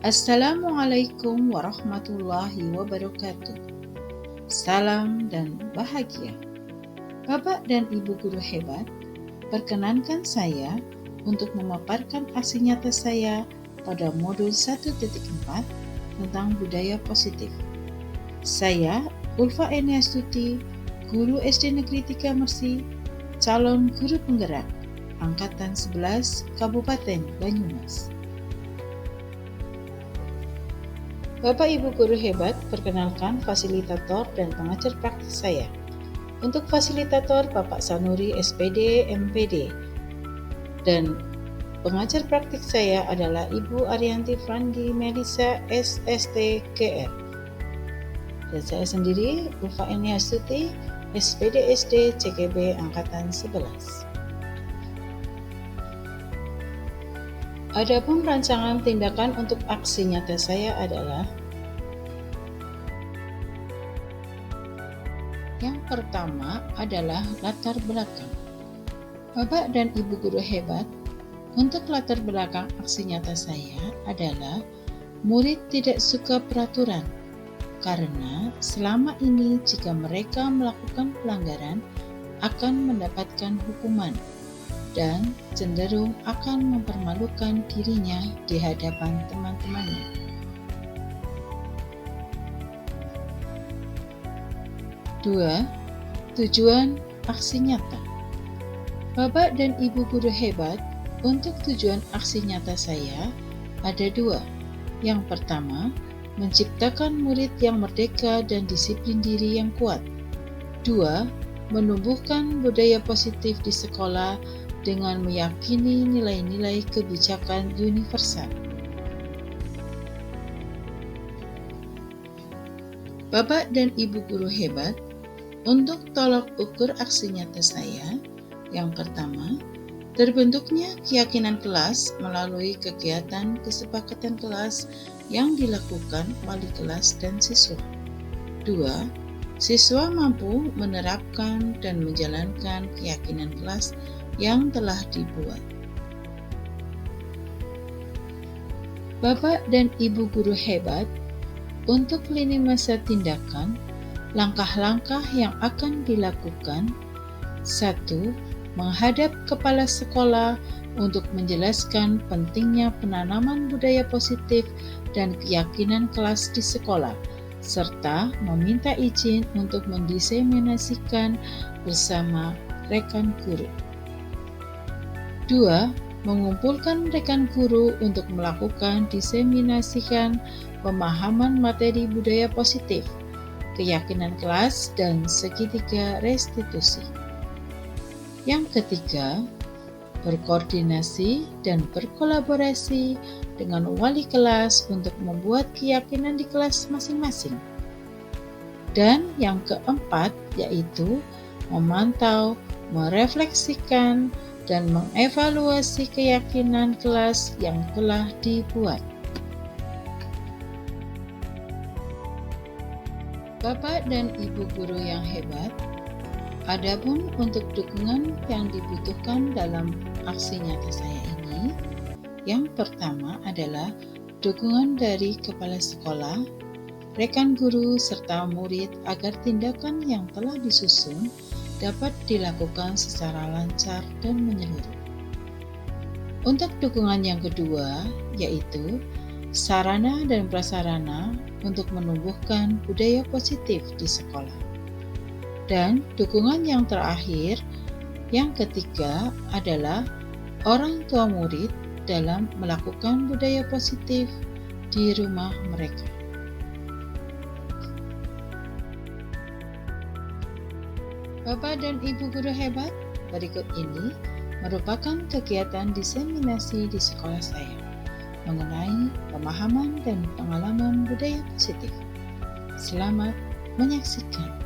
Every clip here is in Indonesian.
Assalamualaikum warahmatullahi wabarakatuh. Salam dan bahagia. Bapak dan Ibu guru hebat, perkenankan saya untuk memaparkan aksi nyata saya pada modul 1.4 tentang budaya positif. Saya, Ulfa Eniastuti, guru SD Negeri 3 Mersi, calon guru penggerak, Angkatan 11 Kabupaten Banyumas. Bapak Ibu guru hebat, perkenalkan fasilitator dan pengajar praktik saya. Untuk fasilitator Bapak Sanuri SPD MPD dan pengajar praktik saya adalah Ibu Arianti Frandi Melisa SST GR. Dan saya sendiri Ulfa Eniastuti SPD SD CKB Angkatan 11. Adapun rancangan tindakan untuk aksi nyata saya adalah yang pertama adalah latar belakang. Bapak dan Ibu guru hebat, untuk latar belakang aksi nyata saya adalah murid tidak suka peraturan karena selama ini jika mereka melakukan pelanggaran akan mendapatkan hukuman dan cenderung akan mempermalukan dirinya di hadapan teman-temannya. Dua, tujuan aksi nyata. Bapak dan Ibu guru hebat, untuk tujuan aksi nyata saya ada dua. Yang pertama, menciptakan murid yang merdeka dan disiplin diri yang kuat. Dua, menumbuhkan budaya positif di sekolah dengan meyakini nilai-nilai kebijakan universal. Bapak dan Ibu guru hebat, untuk tolak ukur aksi nyata saya, yang pertama, terbentuknya keyakinan kelas melalui kegiatan kesepakatan kelas yang dilakukan wali kelas dan siswa. Dua, siswa mampu menerapkan dan menjalankan keyakinan kelas yang telah dibuat. Bapak dan Ibu guru hebat, untuk lini masa tindakan, langkah-langkah yang akan dilakukan. 1. Menghadap kepala sekolah untuk menjelaskan pentingnya penanaman budaya positif dan keyakinan kelas di sekolah, serta meminta izin untuk mendiseminasikan bersama rekan guru. 2. Mengumpulkan rekan guru untuk melakukan diseminasikan pemahaman materi budaya positif, keyakinan kelas, dan segitiga restitusi. Yang ketiga, berkoordinasi dan berkolaborasi dengan wali kelas untuk membuat keyakinan di kelas masing-masing. Dan yang keempat, yaitu memantau, merefleksikan, dan mengevaluasi keyakinan kelas yang telah dibuat. Bapak dan Ibu guru yang hebat, adapun untuk dukungan yang dibutuhkan dalam aksi nyata saya ini, yang pertama adalah dukungan dari kepala sekolah, rekan guru, serta murid agar tindakan yang telah disusun dapat dilakukan secara lancar dan menyeluruh. Untuk dukungan yang kedua, yaitu sarana dan prasarana untuk menumbuhkan budaya positif di sekolah. Dan dukungan yang terakhir, yang ketiga adalah orang tua murid dalam melakukan budaya positif di rumah mereka. Bapak dan Ibu guru hebat, berikut ini merupakan kegiatan diseminasi di sekolah saya mengenai pemahaman dan pengalaman budaya positif. Selamat menyaksikan.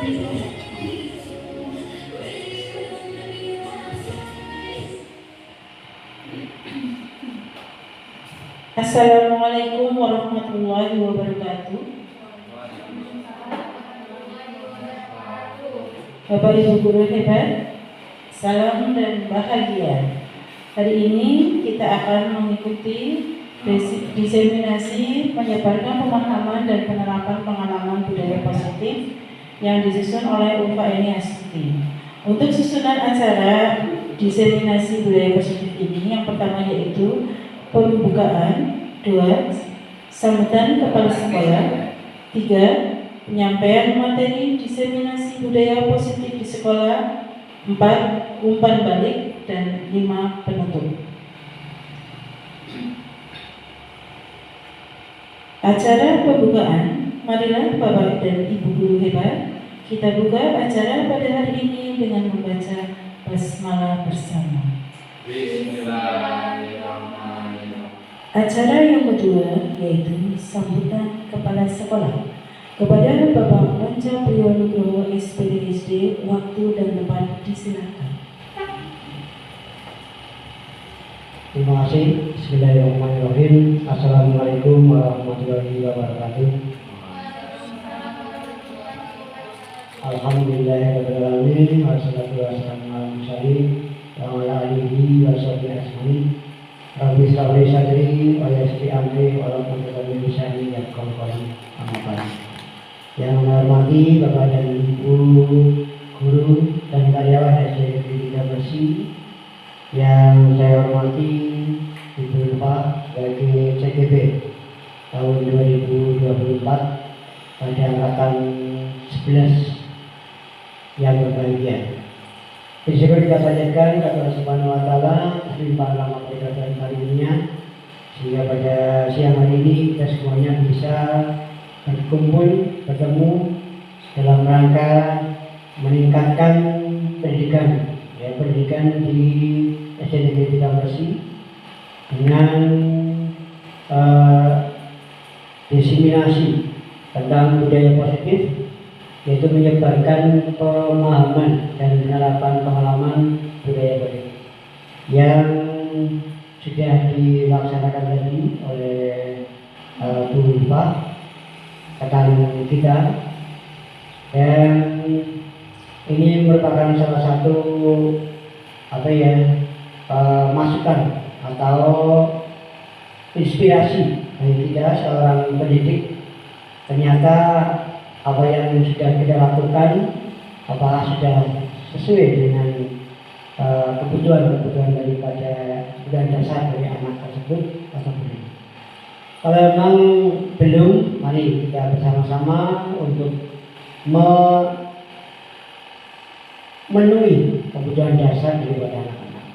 Assalamualaikum warahmatullahi wabarakatuh. Bapak Ibu guru hebat, salam dan bahagia. Hari ini kita akan mengikuti diseminasi menyebarkan pemahaman dan penerapan pengalaman budaya positif yang disusun oleh UNPA Eni Astuti. Untuk susunan acara diseminasi budaya positif ini, yang pertama yaitu pembukaan, 2. Sambutan kepala sekolah, 3. Penyampaian materi diseminasi budaya positif di sekolah, 4. Umpan balik, dan 5. Penutup. Acara pembukaan, marilah Bapak dan Ibu guru hebat, kita buka acara pada hari ini dengan membaca basmalah bersama. Bismillahirrahmanirrahim. Acara yang kedua yaitu sambutan kepala sekolah. Kepada Bapak Wanca Priyonugroho SPDSD, waktu dan tempat disilakan. Terima kasih. Bismillahirrahmanirrahim. Assalamualaikum warahmatullahi wabarakatuh. Alhamdulillahirrahmanirrahim. Wassalatu wassalamu ala mursalin wa ala alihi wa sahbihi ajmain. Rabbi shrah li sadri wa yassir li amri wahlul 'uqdatam min lisani yafqahu qawli. Amma ba'du. Yang saya hormati Bapak dan Ibu guru dan karyawan SD Negeri 3 Bersih, yang saya hormati Ibu Pak sebagai CGB tahun 2024 pada angkatan 11 yang berbahagia. Besok kita panjatkan kepada Allah Subhanahu wa taala limpahan rahmat dan karunia sehingga pada siang hari ini kita semuanya bisa berkumpul, bertemu dalam rangka meningkatkan pendidikan, pendidikan di SD Negeri 3 Bersih dengan diseminasi tentang budaya positif, yaitu menyebarkan pemahaman dan penerapan pengalaman budaya positif yang sudah dilaksanakan tadi oleh Bu Pak rekan kita, dan ini merupakan salah satu masukan atau inspirasi bagi kita seorang pendidik. Ternyata apa yang sudah kita lakukan apakah sudah sesuai dengan kebutuhan daripada kebutuhan dasar dari anak tersebut atau belum. Kalau memang belum, mari kita bersama-sama untuk memenuhi kebutuhan dasar daripada anak-anak.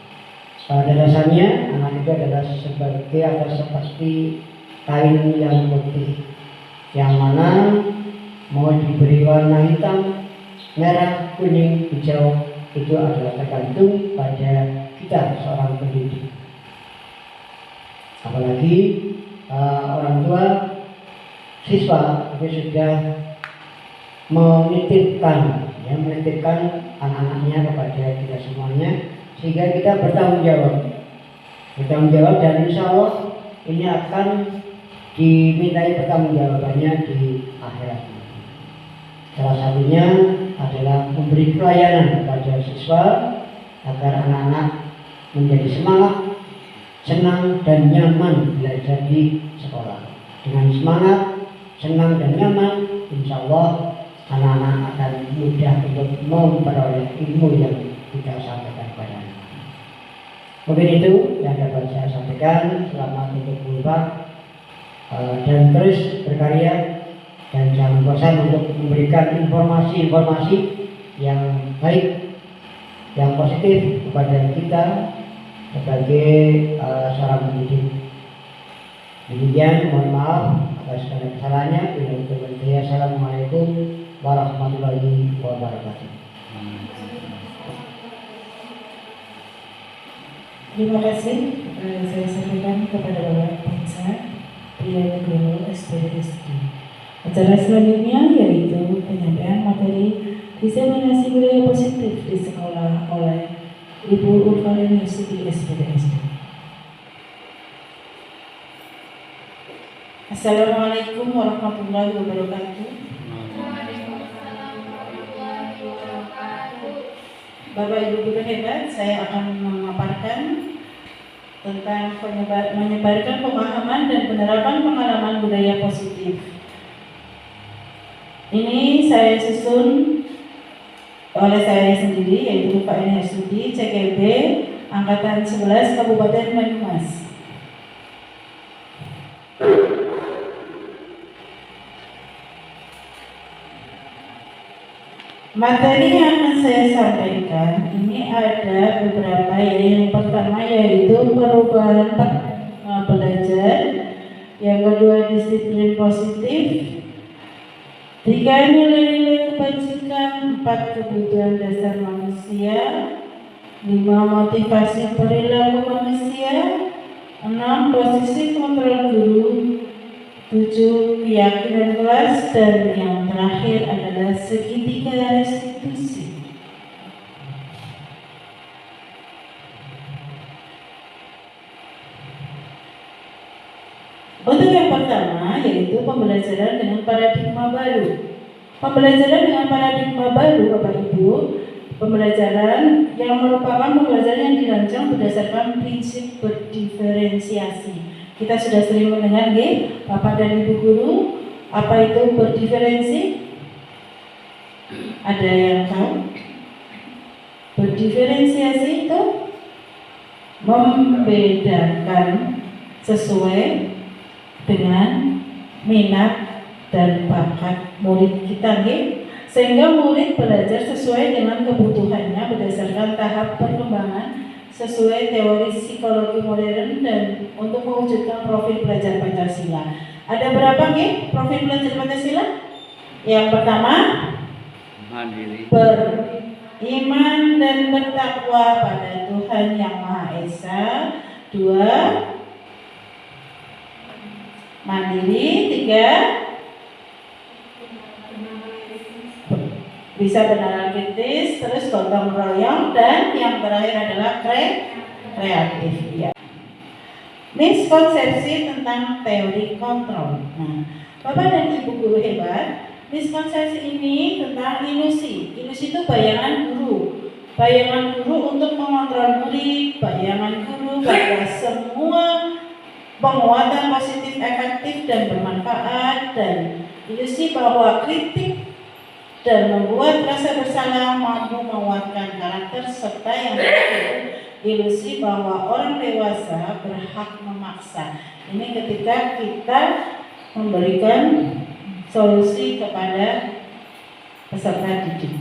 Pada dasarnya anak itu adalah sebagai atau seperti kain yang putih, yang mana mau diberi warna hitam, merah, kuning, hijau, itu adalah tergantung pada kita seorang pendidik. Apalagi orang tua siswa itu sudah menitipkan anak-anaknya kepada kita semuanya, sehingga kita bertanggung jawab dan insya Allah ini akan dimintai pertanggungjawabannya di akhirat. Salah satunya adalah memberi pelayanan kepada siswa agar anak-anak menjadi semangat, senang dan nyaman belajar di sekolah. Dengan semangat, senang dan nyaman, insya Allah anak-anak akan mudah untuk memperoleh ilmu yang kita sampaikan kepada anak. Mungkin itu yang dapat saya sampaikan. Selamat untuk Bu Pak, dan terus berkarya dan jangan bosan untuk memberikan informasi-informasi yang baik, yang positif kepada kita sebagai seorang pendidik. Demikian, mohon maaf atas segala kesalahannya. Assalamualaikum warahmatullahi wabarakatuh. Terima kasih. Saya sampaikan kepada Bapak Wanca Priyonugroho SPDSD. Acara selanjutnya yaitu penyampaian materi diseminasi budaya positif di sekolah oleh Ibu Urfaleni Siti SPDSD. Assalamualaikum warahmatullahi wabarakatuh. Bapak Ibu guru hebat, saya akan memaparkan tentang menyebarkan pemahaman dan penerapan pengalaman budaya positif. Ini saya susun oleh saya sendiri, yaitu Pak Eni Studi, CKB, Angkatan 11 Kabupaten Banyumas. Materi yang akan saya sampaikan ini ada beberapa, yang pertama yaitu perubahan belajar, yang kedua disiplin positif, 3 nilai-nilai kebajikan, 4 kebutuhan dasar manusia, 5 motivasi perilaku manusia, 6 posisi kontrol guru, 7 keyakinan kelas, dan yang terakhir adalah segitiga restitusi. Untuk yang pertama yaitu pembelajaran dengan paradigma baru. Pembelajaran dengan paradigma baru, Bapak Ibu, pembelajaran yang merupakan pembelajaran yang dirancang berdasarkan prinsip berdiferensiasi. Kita sudah sering mendengar, Bapak dan Ibu guru, apa itu berdiferensi? Ada yang tahu? Berdiferensiasi itu membedakan sesuai dengan minat dan bakat murid kita, sehingga murid belajar sesuai dengan kebutuhannya berdasarkan tahap perkembangan sesuai teori psikologi modern dan untuk mewujudkan profil belajar Pancasila. Ada berapa profil belajar Pancasila? Yang pertama, mandiri, beriman dan bertakwa pada Tuhan Yang Maha Esa. 2, mandiri. 3, bisa benar kritis, terus gotong royong, dan yang terakhir adalah kreatif. Ya. Miskonsepsi tentang teori kontrol. Nah, Bapak dan Ibu guru hebat, miskonsepsi ini tentang ilusi. Ilusi itu bayangan guru. Bayangan guru untuk mengontrol murid, bayangan guru bahwa semua penguatan positif efektif dan bermanfaat, dan ilusi bahwa kritik dan membuat rasa bersalah mampu menguatkan karakter, serta yang terakhir ilusi bahwa orang dewasa berhak memaksa. Ini ketika kita memberikan solusi kepada peserta didik.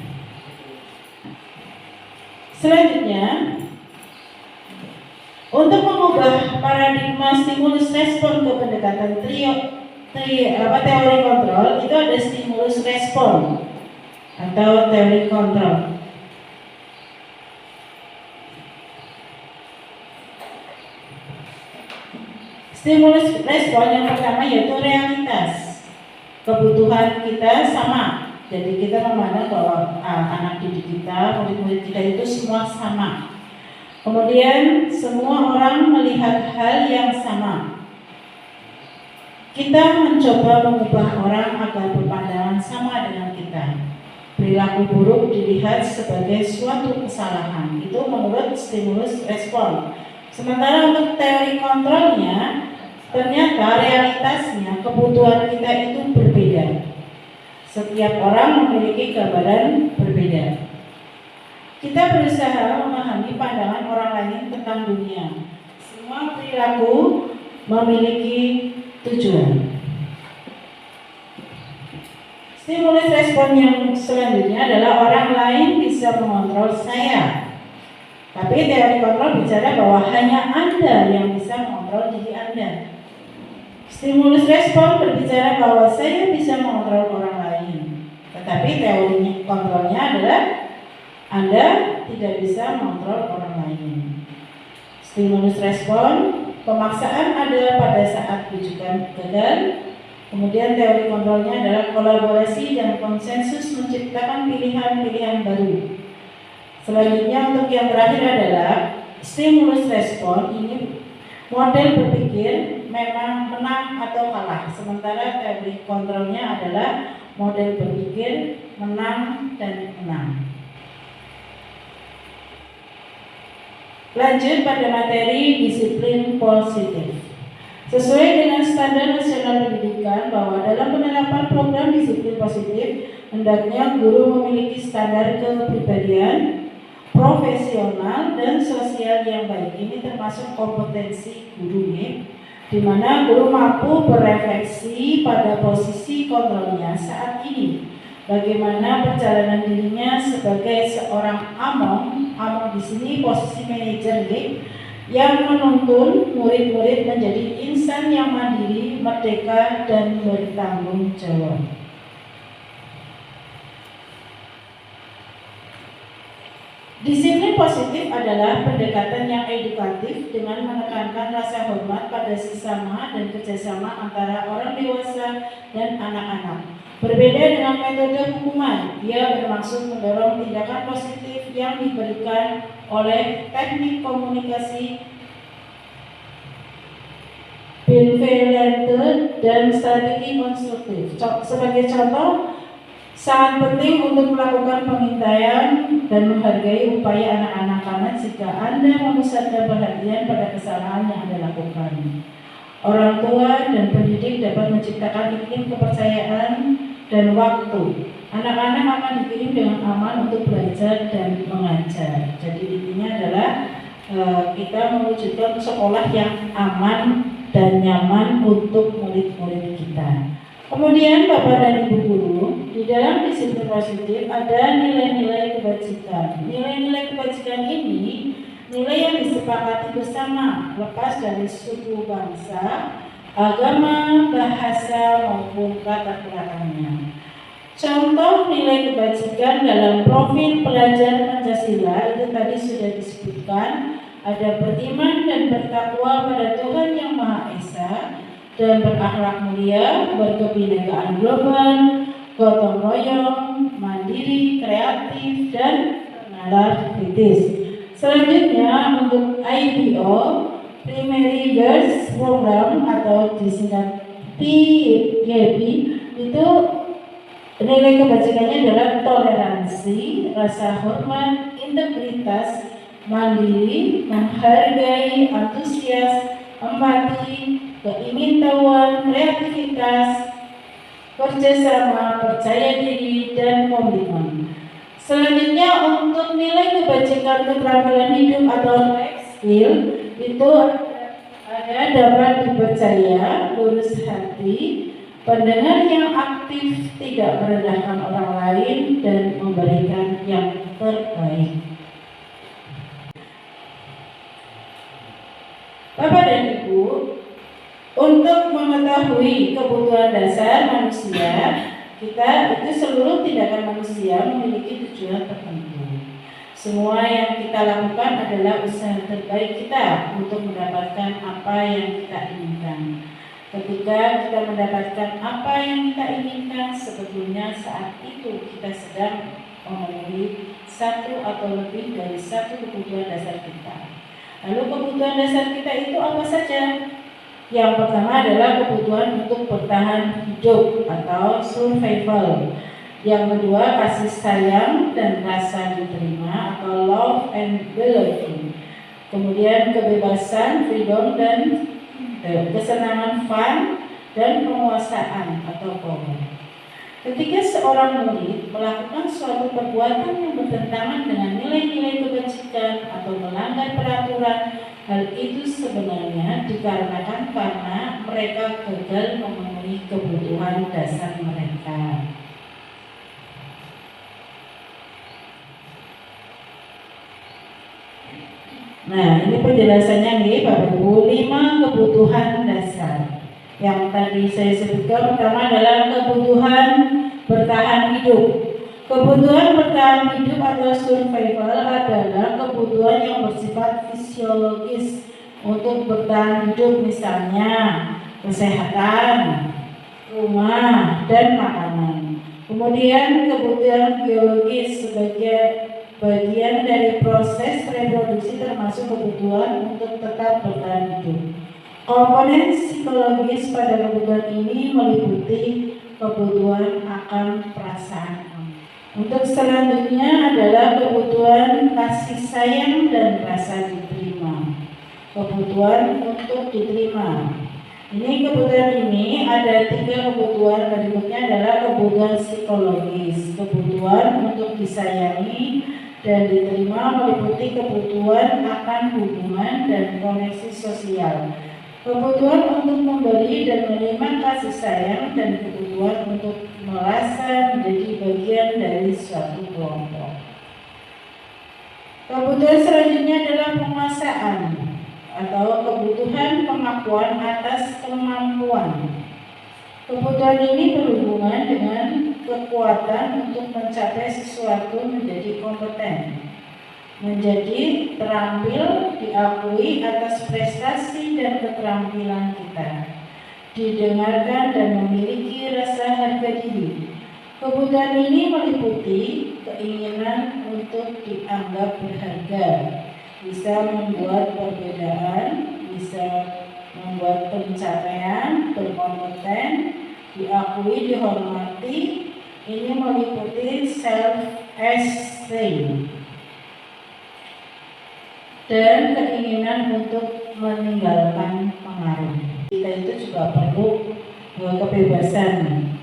Selanjutnya, untuk mengubah paradigma stimulus respon ke pendekatan teori kontrol, itu ada stimulus respon atau teori kontrol. Stimulus respon yang pertama yaitu realitas. Kebutuhan kita sama. Jadi kita memandang bahwa anak didik kita, murid-murid kita itu semua sama. Kemudian semua orang melihat hal yang sama. Kita mencoba mengubah orang agar berpandangan sama dengan kita. Perilaku buruk dilihat sebagai suatu kesalahan. Itu menurut stimulus respon. Sementara untuk teori kontrolnya, ternyata realitasnya kebutuhan kita itu berbeda. Setiap orang memiliki gambaran berbeda. Kita berusaha memahami pandangan orang lain tentang dunia. Semua perilaku memiliki tujuan. Stimulus respon yang selanjutnya adalah orang lain bisa mengontrol saya. Tapi teori kontrol bicara bahwa hanya Anda yang bisa mengontrol diri Anda. Stimulus respon berbicara bahwa saya bisa mengontrol orang lain. Tetapi teori kontrolnya adalah Anda tidak bisa mengontrol orang lain. Stimulus respon, pemaksaan ada pada saat rujukan gagal. Kemudian teori kontrolnya adalah kolaborasi dan konsensus menciptakan pilihan-pilihan baru. Selanjutnya untuk yang terakhir adalah stimulus respon. Ini model berpikir memang menang atau kalah. Sementara teori kontrolnya adalah model berpikir menang dan menang. Lanjut pada materi disiplin positif. Sesuai dengan standar nasional pendidikan bahwa dalam penerapan program disiplin positif, hendaknya guru memiliki standar kepribadian, profesional, dan sosial yang baik. Ini termasuk kompetensi guru, di mana guru mampu berefleksi pada posisi kontrolnya saat ini. Bagaimana perjalanan dirinya sebagai seorang among di sini posisi manajer, yang menuntun murid-murid menjadi insan yang mandiri, merdeka, dan bertanggung jawab. Disiplin positif adalah pendekatan yang edukatif dengan menekankan rasa hormat pada sesama dan kerjasama antara orang dewasa dan anak-anak. Berbeda dengan metode hukuman, ia bermaksud mendorong tindakan positif yang diberikan oleh teknik komunikasi bienveillante dan strategi konstruktif. Sebagai contoh, sangat penting untuk melakukan pengintaian dan menghargai upaya anak-anak karena jika Anda memusatkan perhatian pada kesalahan yang Anda lakukan, orang tua dan pendidik dapat menciptakan iklim kepercayaan dan waktu. Anak-anak akan dikirim dengan aman untuk belajar dan mengajar. Jadi intinya adalah kita mewujudkan sekolah yang aman dan nyaman untuk murid-murid kita. Kemudian Bapak dan Ibu guru, di dalam disiplin positif ada nilai-nilai kebajikan. Nilai-nilai kebajikan ini nilai yang disepakati bersama, lepas dari suku bangsa, agama, bahasa, maupun latar belakangnya. Contoh nilai kebajikan dalam profil pelajar Pancasila itu tadi sudah disebutkan, ada beriman dan bertakwa pada Tuhan Yang Maha Esa dan berakhlak mulia, berkebinekaan global, gotong royong, mandiri, kreatif, dan nalar kritis. Selanjutnya untuk IPO, Primary Years Program atau disingkat PYP, itu nilai kebajikannya adalah toleransi, rasa hormat, integritas, mandiri, menghargai, antusias, empati, keingintahuan, kreativitas, kerjasama, percaya diri, dan komitmen. Selanjutnya untuk nilai kebajikan keterampilan hidup atau life skill itu ada dapat dipercaya, lurus hati, pendengar yang aktif, tidak merendahkan orang lain, dan memberikan yang terbaik. Bapak dan Ibu, untuk mengetahui kebutuhan dasar manusia, kita itu seluruh tindakan manusia memiliki tujuan tertentu. Semua yang kita lakukan adalah usaha terbaik kita untuk mendapatkan apa yang kita inginkan. Ketika kita mendapatkan apa yang kita inginkan, sebetulnya saat itu kita sedang memenuhi satu atau lebih dari satu kebutuhan dasar kita. Lalu kebutuhan dasar kita itu apa saja? Yang pertama adalah kebutuhan untuk bertahan hidup atau survival. Yang kedua, kasih sayang dan rasa diterima atau love and belonging. Kemudian kebebasan, freedom, dan kesenangan, fun, dan penguasaan atau power. Ketika seorang murid melakukan suatu perbuatan yang bertentangan dengan nilai-nilai kebajikan atau melanggar peraturan, hal itu sebenarnya dikarenakan karena mereka gagal memenuhi kebutuhan dasar mereka. Nah, ini penjelasannya nih Bapak Ibu, 5 kebutuhan dasar. Yang tadi saya sebutkan pertama adalah kebutuhan bertahan hidup. Kebutuhan bertahan hidup atau survival adalah kebutuhan yang bersifat fisiologis untuk bertahan hidup, misalnya kesehatan, rumah, dan makanan. Kemudian kebutuhan biologis sebagai bagian dari proses reproduksi termasuk kebutuhan untuk tetap bertahan hidup. Komponen psikologis pada kebutuhan ini meliputi kebutuhan akan perasaan. Untuk selanjutnya adalah kebutuhan kasih sayang dan rasa diterima. Kebutuhan untuk diterima. Ini kebutuhan ini ada 3 kebutuhan. Berikutnya adalah kebutuhan psikologis. Kebutuhan untuk disayangi dan diterima meliputi kebutuhan akan hubungan dan koneksi sosial. Kebutuhan untuk memberi dan menerima kasih sayang dan kebutuhan untuk merasa menjadi bagian dari suatu kelompok. Kebutuhan selanjutnya adalah penguasaan atau kebutuhan pengakuan atas kemampuan. Kebutuhan ini berhubungan dengan kekuatan untuk mencapai sesuatu, menjadi kompeten, menjadi terampil, diakui atas prestasi dan keterampilan kita, didengarkan dan memiliki rasa harga diri. Kebutuhan ini meliputi keinginan untuk dianggap berharga, bisa membuat perbedaan, bisa membuat pencapaian, berkompeten, diakui, dihormati. Ini meliputi self-esteem dan keinginan untuk meninggalkan pengaruh. Kita itu juga perlu kebebasan.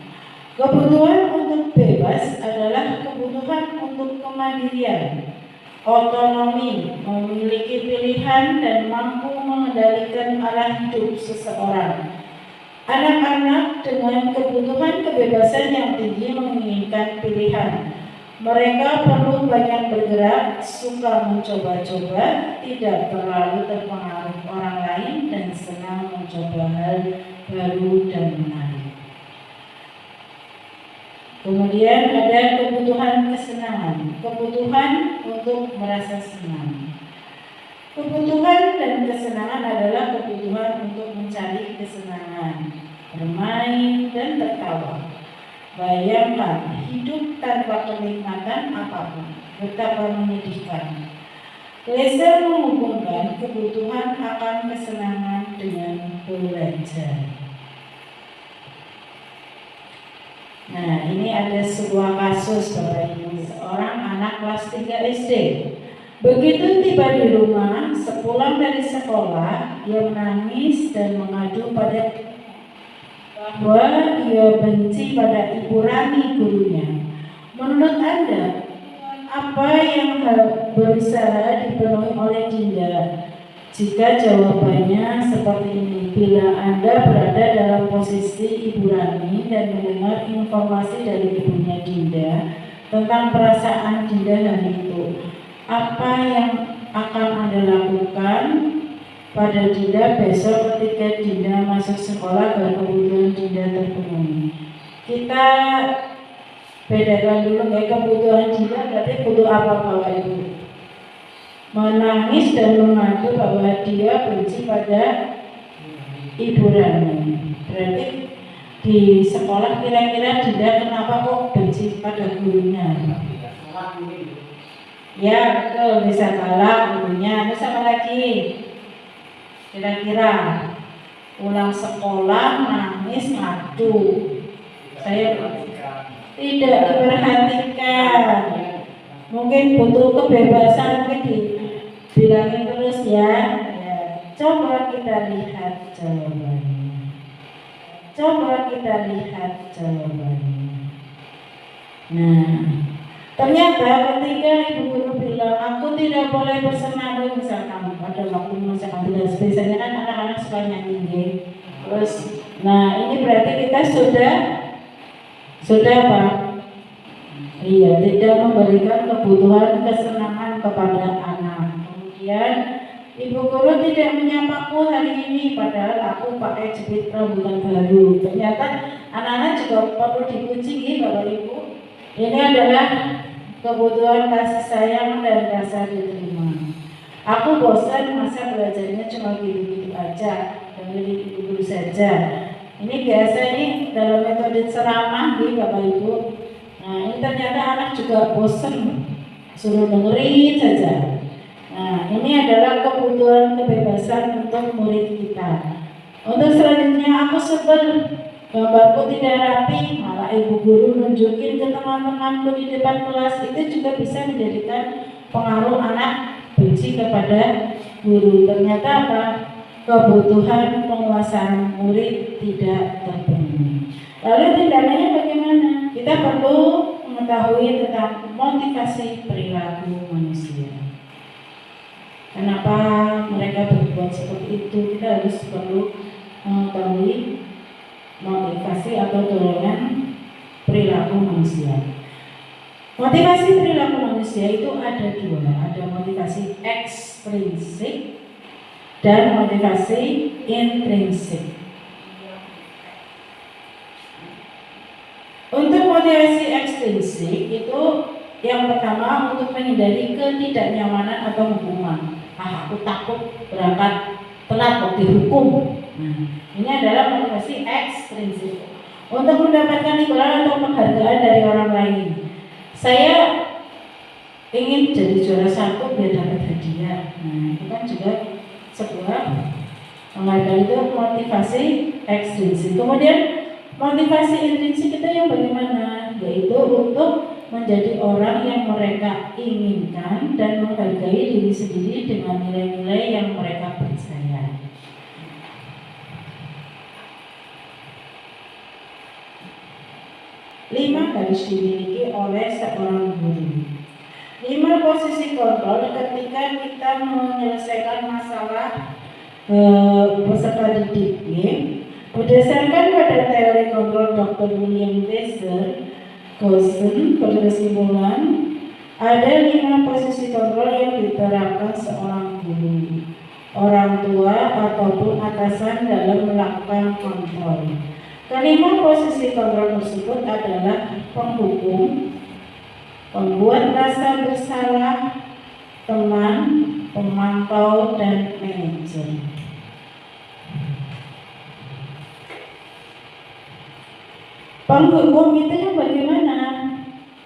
Kebutuhan untuk bebas adalah kebutuhan untuk kemandirian, otonomi, memiliki pilihan dan mampu mengendalikan arah hidup seseorang. Anak-anak dengan kebutuhan kebebasan yang tinggi menginginkan pilihan. Mereka perlu banyak bergerak, suka mencoba-coba, tidak terlalu terpengaruh orang lain, dan senang mencoba hal baru dan menarik. Kemudian ada kebutuhan kesenangan, kebutuhan untuk merasa senang. Kebutuhan dan kesenangan adalah kebutuhan untuk mencari kesenangan, bermain dan tertawa. Bayangkan hidup tanpa kenikmatan apapun, betapa menyedihkan. Glaser menghubungkan kebutuhan akan kesenangan dengan belajar. Nah, ini ada sebuah kasus Bapak Ibu, seorang anak kelas 3 SD. Begitu tiba di rumah, sepulang dari sekolah, dia menangis dan mengadu pada bahwa dia benci pada Ibu Rani, gurunya. Menurut Anda, apa yang berusaha dipenuhi oleh Dinda? Jika jawabannya seperti ini, bila Anda berada dalam posisi Ibu Rani dan mendengar informasi dari ibunya Dinda tentang perasaan Dinda hari itu, apa yang akan Anda lakukan pada Dinda besok ketika Dinda masuk sekolah dan kebutuhan Dinda terpenuhi? Kita bedakan dulu ya, kebutuhan Dinda berarti butuh apa Bapak Ibu? Menangis dan mengadu bahwa dia benci pada Ibu Rani. Berarti di sekolah kira-kira Dinda kenapa kok benci pada gurunya? Ya betul, bisa galak gurunya. Terus apa lagi? Kira-kira pulang sekolah nangis ngadu. Saya tidak diperhatikan. Mungkin butuh kebebasan, mungkin dibilangin terus ya. Coba kita lihat jawabannya. Coba kita lihat jawabannya. Nah, ternyata ketika ibu guru bilang aku tidak boleh bersenandung, misalkan pada waktu misalkan biasanya kan anak-anak suka nyanyi. Terus, nah ini berarti kita sudah apa? Iya, tidak memberikan kebutuhan kesenangan kepada anak. Kemudian ibu guru tidak menyapaku hari ini, padahal aku pakai jepit rambutan baru. Ternyata anak-anak juga perlu dipuji, Bapak Ibu. Ini adalah kebutuhan kasih sayang dan rasa diterima. Aku bosan, masa belajarnya cuma gitu-gitu aja, dari ibu guru saja. Ini biasa nih dalam metode ceramah nih Bapak Ibu. Nah ini ternyata anak juga bosen, suruh dengerin saja. Nah ini adalah kebutuhan kebebasan untuk murid kita. Untuk selanjutnya aku sebel gambarku tidak rapi, malah ibu guru nunjukin ke teman-temanku di depan kelas, itu juga bisa menjadikan pengaruh anak benci kepada guru. Ternyata apa? Kebutuhan penguasaan murid tidak terpenuhi. Lalu tindakannya bagaimana? Kita perlu mengetahui tentang motivasi perilaku manusia. Kenapa mereka berbuat seperti itu? Kita harus perlu mengetahui motivasi atau dorongan perilaku manusia. Motivasi perilaku manusia itu ada dua, ada motivasi ekstrinsik dan motivasi intrinsik. Untuk motivasi ekstrinsik itu yang pertama untuk menghindari ketidaknyamanan atau hukuman. Aku takut berangkat telat kok dihukum. Ini adalah motivasi ekstrinsik. Untuk mendapatkan imbalan atau penghargaan dari orang lain. Saya ingin jadi juara 1 biar dapat hadiah. Nah, itu kan juga sebuah penghargaan, itu motivasi ekstrinsik. Kemudian motivasi intrinsik itu yang bagaimana? Yaitu untuk menjadi orang yang mereka inginkan dan menghargai diri sendiri dengan nilai-nilai yang mereka percaya. Lima harus dimiliki oleh seorang guru. 5 posisi kontrol ketika kita menyelesaikan masalah peserta didik. Berdasarkan pada teori kontrol Dr. William Tesser Gosen berkesimpulan ada 5 posisi kontrol yang diterapkan seorang guru, orang tua ataupun atasan dalam melakukan kontrol. Kelima posisi kontrol tersebut adalah penghukum, pembuat rasa bersalah, teman, pemantau, dan manajer. Penghukum itu yang bagaimana?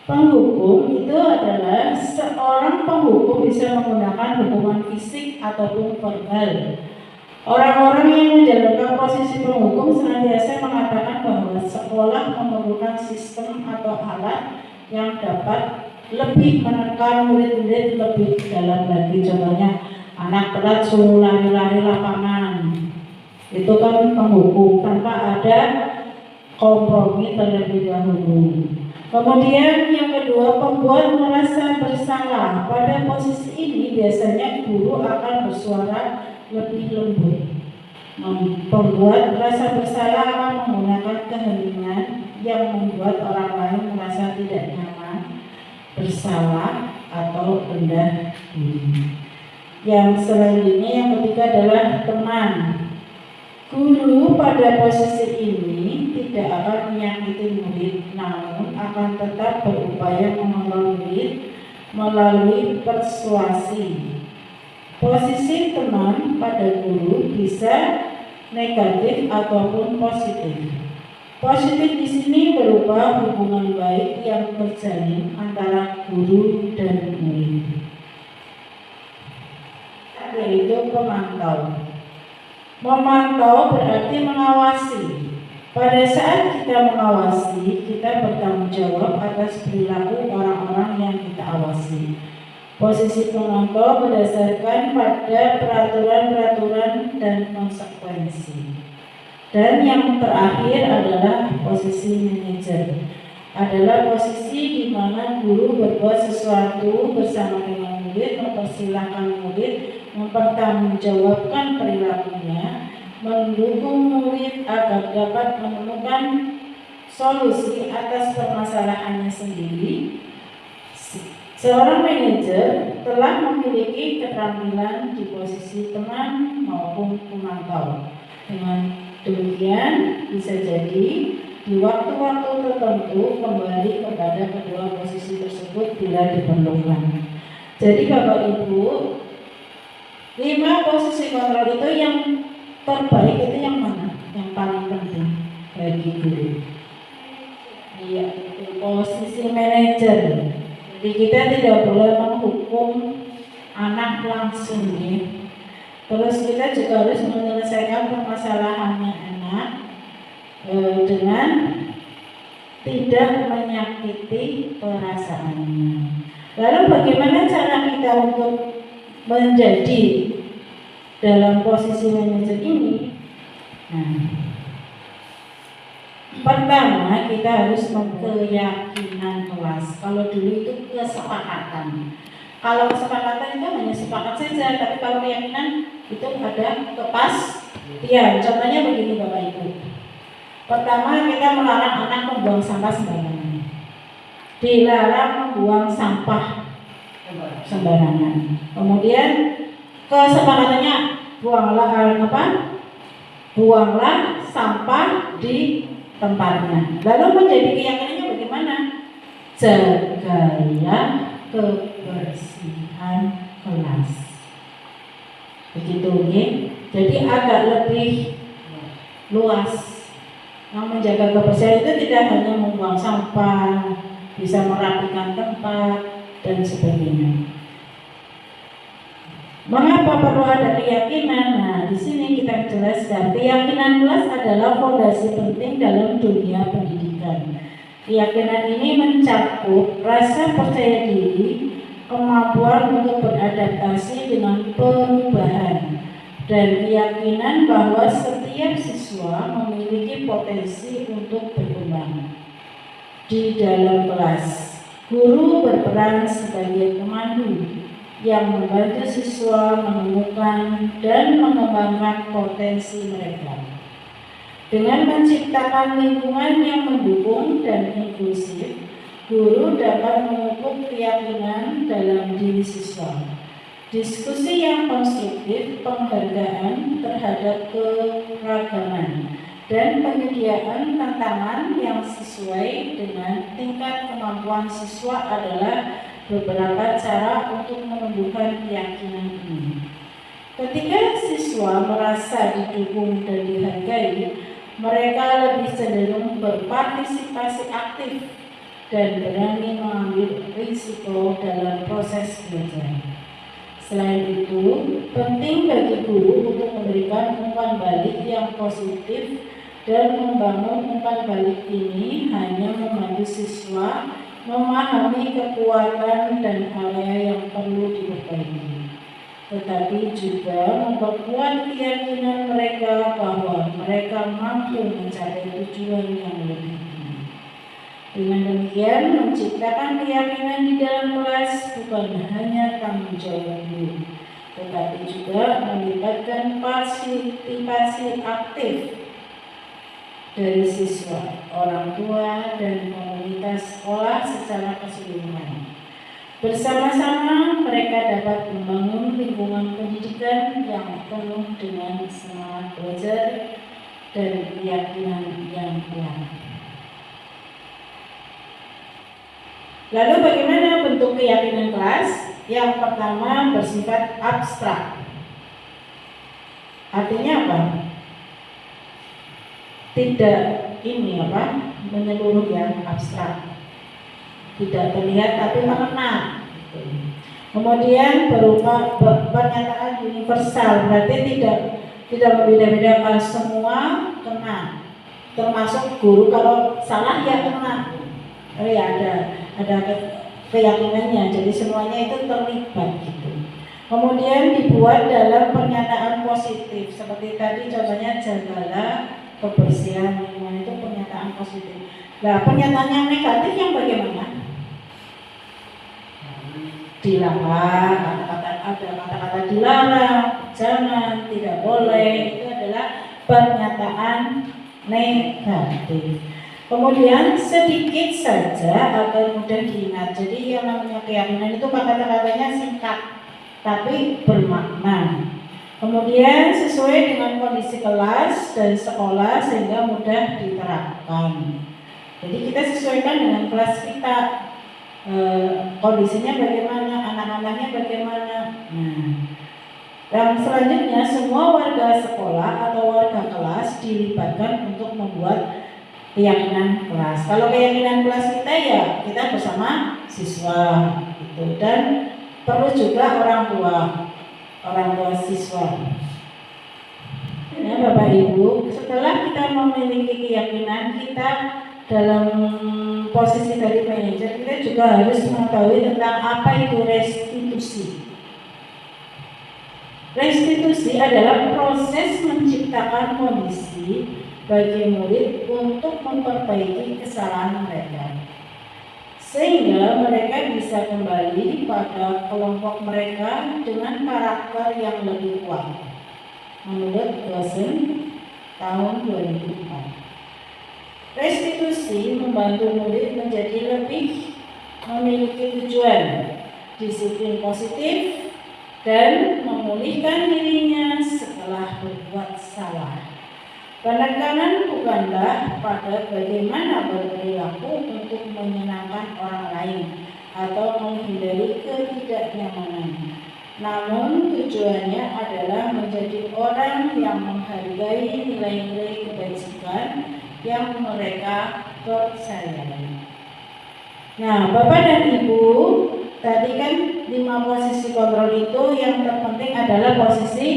Penghukum itu adalah seorang penghukum bisa menggunakan hukuman fisik ataupun verbal. Orang-orang yang menjalankan posisi penghukum senantiasa mengatakan bahwa sekolah memerlukan sistem atau alat yang dapat lebih menekan murid-murid lebih dalam lagi. Contohnya, anak telat suruh lari-lari lapangan. Itu kan penghukum tanpa ada kompromi terlebih dahulu. Kemudian yang kedua, pembuat merasa bersalah. Pada posisi ini biasanya guru akan bersuara lebih lembut. Pembuat merasa bersalah akan menggunakan keheningan yang membuat orang lain merasa tidak nyaman, bersalah, atau rendah diri. Yang selanjutnya, yang ketiga adalah teman. Guru pada posisi ini tidak akan menyakiti murid, namun akan tetap berupaya mengontrol murid melalui persuasi. Posisi teman pada guru bisa negatif ataupun positif. Positif di sini berupa hubungan baik yang terjalin antara guru dan murid, yaitu pemantau. Memantau berarti mengawasi. Pada saat kita mengawasi, kita bertanggung jawab atas perilaku orang-orang yang kita awasi. Posisi pemantau berdasarkan pada peraturan-peraturan dan konsekuensi. Dan yang terakhir adalah posisi manajer. Adalah posisi di mana guru berbuat sesuatu bersama dengan murid, mempersilahkan murid, mempertanggungjawabkan perilakunya, mendukung murid agar dapat menemukan solusi atas permasalahannya sendiri. Seorang manajer telah memiliki keterampilan di posisi teman maupun pemantau. Dengan demikian bisa jadi di waktu-waktu tertentu kembali kepada kedua posisi tersebut bila diperlukan. Jadi Bapak Ibu, 5 posisi kontrol itu yang terbaik itu yang mana? Yang paling penting. bagi guru. Iya, itu posisi manajer. Jadi kita tidak boleh menghukum anak langsung ya. Terus kita juga harus menyelesaikan permasalahannya anak dengan tidak menyakiti perasaannya. Lalu bagaimana cara kita untuk menjadi dalam posisi manajer ini? Nah, pertama kita harus keyakinan kelas. Kalau dulu itu kesepakatan. Kalau kesepakatan itu hanya sepakat saja, tapi kalau keyakinan itu ada kepastian. Contohnya begini Bapak Ibu. Pertama kita melarang anak membuang sampah sembarangan. Dilarang membuang sampah sembarangan. Kemudian kesepakatannya buanglah sampah di tempatnya. Lalu menjadi keyakinannya bagaimana? Jagalah kebersihan kelas. Begitu ya. Jadi agak lebih luas. Menjaga kebersihan itu tidak hanya membuang sampah, bisa merapikan tempat dan sebagainya. Mengapa perlu ada keyakinan? Nah, di sini kita jelaskan keyakinan kelas adalah fondasi penting dalam dunia pendidikan. Keyakinan ini mencakup rasa percaya diri, kemampuan untuk beradaptasi dengan perubahan, dan keyakinan bahwa setiap siswa memiliki potensi untuk berkembang. Di dalam kelas, guru berperan sebagai pemandu yang membantu siswa menemukan dan mengembangkan potensi mereka. Dengan menciptakan lingkungan yang mendukung dan inklusif, guru dapat memupuk keyakinan dalam diri siswa. Diskusi yang konstruktif, penghargaan terhadap keragaman, dan penyediaan tantangan yang sesuai dengan tingkat kemampuan siswa adalah beberapa cara untuk menumbuhkan keyakinan ini. Ketika siswa merasa didukung dan dihargai, mereka lebih cenderung berpartisipasi aktif dan berani mengambil risiko dalam proses belajar. Selain itu, penting bagi guru untuk memberikan umpan balik yang positif, dan membangun umpan balik ini hanya membantu siswa memahami kekuatan dan area yang perlu diperbaiki, tetapi juga memperkuat keyakinan mereka bahwa mereka mampu mencapai tujuan yang lebih tinggi. Dengan demikian, menciptakan keyakinan di dalam kelas bukan hanya tanggung jawab guru, tetapi juga melibatkan partisipasi aktif dari siswa, orang tua, dan komunitas sekolah secara keseluruhan. Bersama-sama mereka dapat membangun lingkungan pendidikan yang penuh dengan semangat belajar dan keyakinan yang kuat. Lalu bagaimana bentuk keyakinan kelas? Yang pertama bersifat abstrak. Artinya apa? Tidak menyeluruh yang abstrak. Tidak terlihat tapi mengena. Kemudian berupa pernyataan universal, berarti tidak membeda-bedakan, semua kena. Termasuk guru kalau salah ya kena. Ada keyakinannya, jadi semuanya itu terlibat gitu. Kemudian dibuat dalam pernyataan positif, seperti tadi contohnya jagalah kebersihan lingkungan, itu pernyataan positif. Nah, pernyataan yang negatif yang bagaimana? Dilarang, ada kata-kata dilarang, jangan, tidak boleh, itu adalah pernyataan negatif. Kemudian sedikit saja agar mudah diingat. Jadi yang namanya keyakinan itu kata-katanya singkat tapi bermakna. Kemudian sesuai dengan kondisi kelas dan sekolah sehingga mudah diterapkan. Jadi kita sesuaikan dengan kelas kita, kondisinya bagaimana, anak-anaknya bagaimana. Dan selanjutnya semua warga sekolah atau warga kelas dilibatkan untuk membuat keyakinan kelas. Kalau keyakinan kelas kita ya kita bersama siswa gitu. Dan perlu juga orang tua siswa. Ya Bapak Ibu, setelah kita memiliki keyakinan, kita dalam posisi dari manajer, kita juga harus mengetahui tentang apa itu restitusi. Restitusi adalah proses menciptakan kondisi bagi murid untuk memperbaiki kesalahan mereka, sehingga mereka bisa kembali pada kelompok mereka dengan karakter yang lebih kuat. Menurut dosen tahun 2004, restitusi membantu murid menjadi lebih memiliki tujuan, disiplin positif, dan memulihkan dirinya setelah berbuat salah. Penekanan bukanlah pada bagaimana berperilaku untuk menyenangkan orang lain atau menghindari ketidaknyamanan, namun tujuannya adalah menjadi orang yang menghargai nilai-nilai kebajikan yang mereka percayai. Nah, Bapak dan Ibu, tadi kan 5 posisi kontrol itu yang terpenting adalah posisi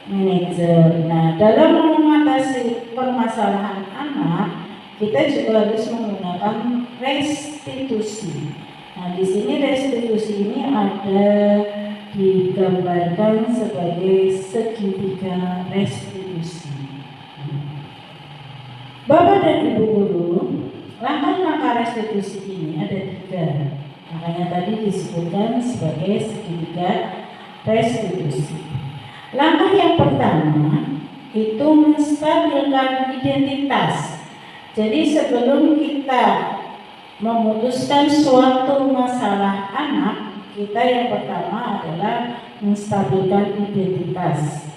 manajer. Nah, dalam mengatasi permasalahan anak, kita juga harus menggunakan restitusi. Nah, di sini restitusi ini ada digambarkan sebagai segitiga restitusi. Bapak dan Ibu guru, langkah-langkah restitusi ini ada 3. Makanya tadi disebutkan sebagai segitiga restitusi. Langkah yang pertama itu menstabilkan identitas. Jadi sebelum kita memutuskan suatu masalah anak, kita yang pertama adalah menstabilkan identitas.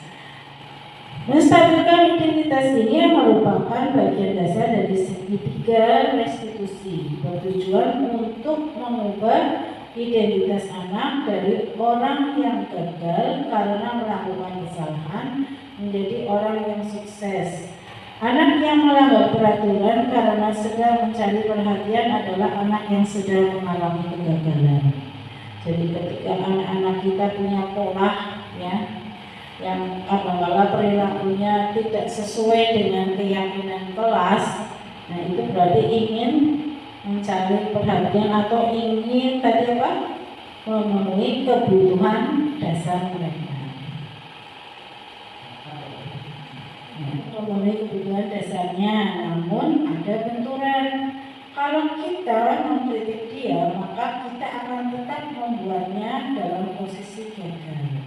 Menstabilkan identitas ini merupakan bagian dasar dari segitiga restitusi, bertujuan untuk mengubah identitas anak dari orang yang gagal karena melakukan kesalahan menjadi orang yang sukses. Anak yang melanggar peraturan karena sedang mencari perhatian adalah anak yang sedang mengalami kegagalan. Jadi ketika anak-anak kita punya pola ya yang kadang-kala perilakunya tidak sesuai dengan keyakinan kelas, nah itu berarti ingin mencari perhatian atau ingin tadi apa? Memenuhi kebutuhan dasar mereka. Memenuhi kebutuhan dasarnya, namun ada benturan. Kalau kita mengkritik dia, maka kita akan tetap membuatnya dalam posisi gagal.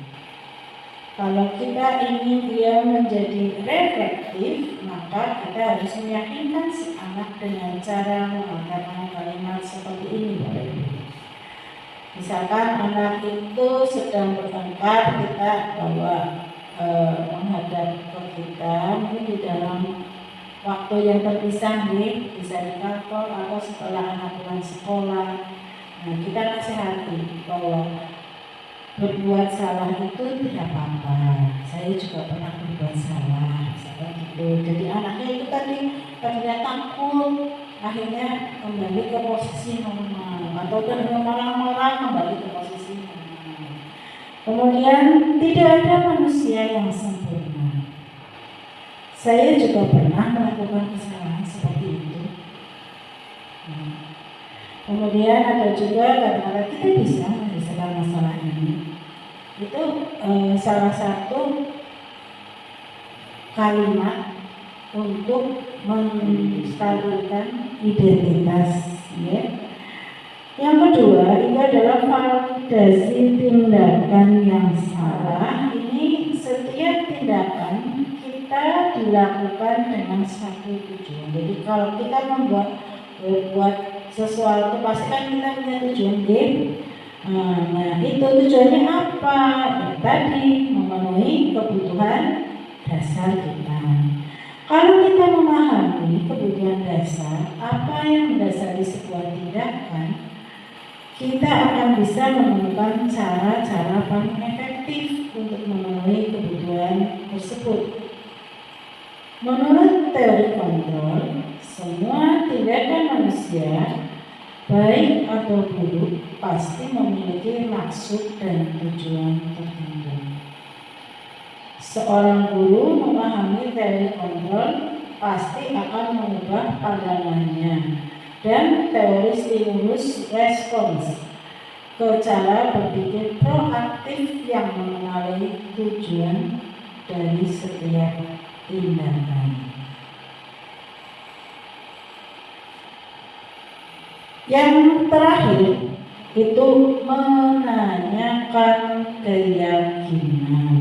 Kalau kita ingin dia menjadi reflektif, maka kita harus meyakinkan si anak dengan cara mengatakan kalimat seperti ini. Misalkan anak itu sedang bertengkar, kita bawa menghadap ke kita, mungkin di dalam waktu yang terpisah nih, bisa di kantor atau setelah anak pulang sekolah. Nah, kita nasihati bahwa berbuat salah itu tidak apa-apa. Saya juga pernah berbuat salah, gitu. Jadi anaknya itu tadinya takut, akhirnya kembali ke posisi normal, atau dengan marah-marah kembali ke posisi normal. Kemudian tidak ada manusia yang sempurna. Saya juga pernah melakukan kesalahan seperti itu. Kemudian ada juga kadang-kadang kita bisa menyelesaikan masalah ini. Itu salah satu kalimat untuk menstabilkan identitas. Ya. Yang kedua, itu adalah validasi tindakan yang salah. Ini setiap tindakan kita dilakukan dengan satu tujuan. Jadi kalau kita berbuat sesuatu, pasti kan kita punya tujuan Nah, itu tujuannya apa? Ya, tadi memenuhi kebutuhan dasar kita. Kalau kita memahami kebutuhan dasar, apa yang mendasari sebuah tindakan, kita akan bisa menemukan cara-cara paling efektif untuk memenuhi kebutuhan tersebut. Menurut teori kontrol, semua tindakan manusia, baik atau buruk, pasti memiliki maksud dan tujuan tertentu. Seorang guru memahami teori kontrol pasti akan mengubah pandangannya dan teori stimulus respons ke cara berpikir proaktif yang mengenali tujuan dari setiap tindakan. Yang terakhir itu menanyakan keyakinan.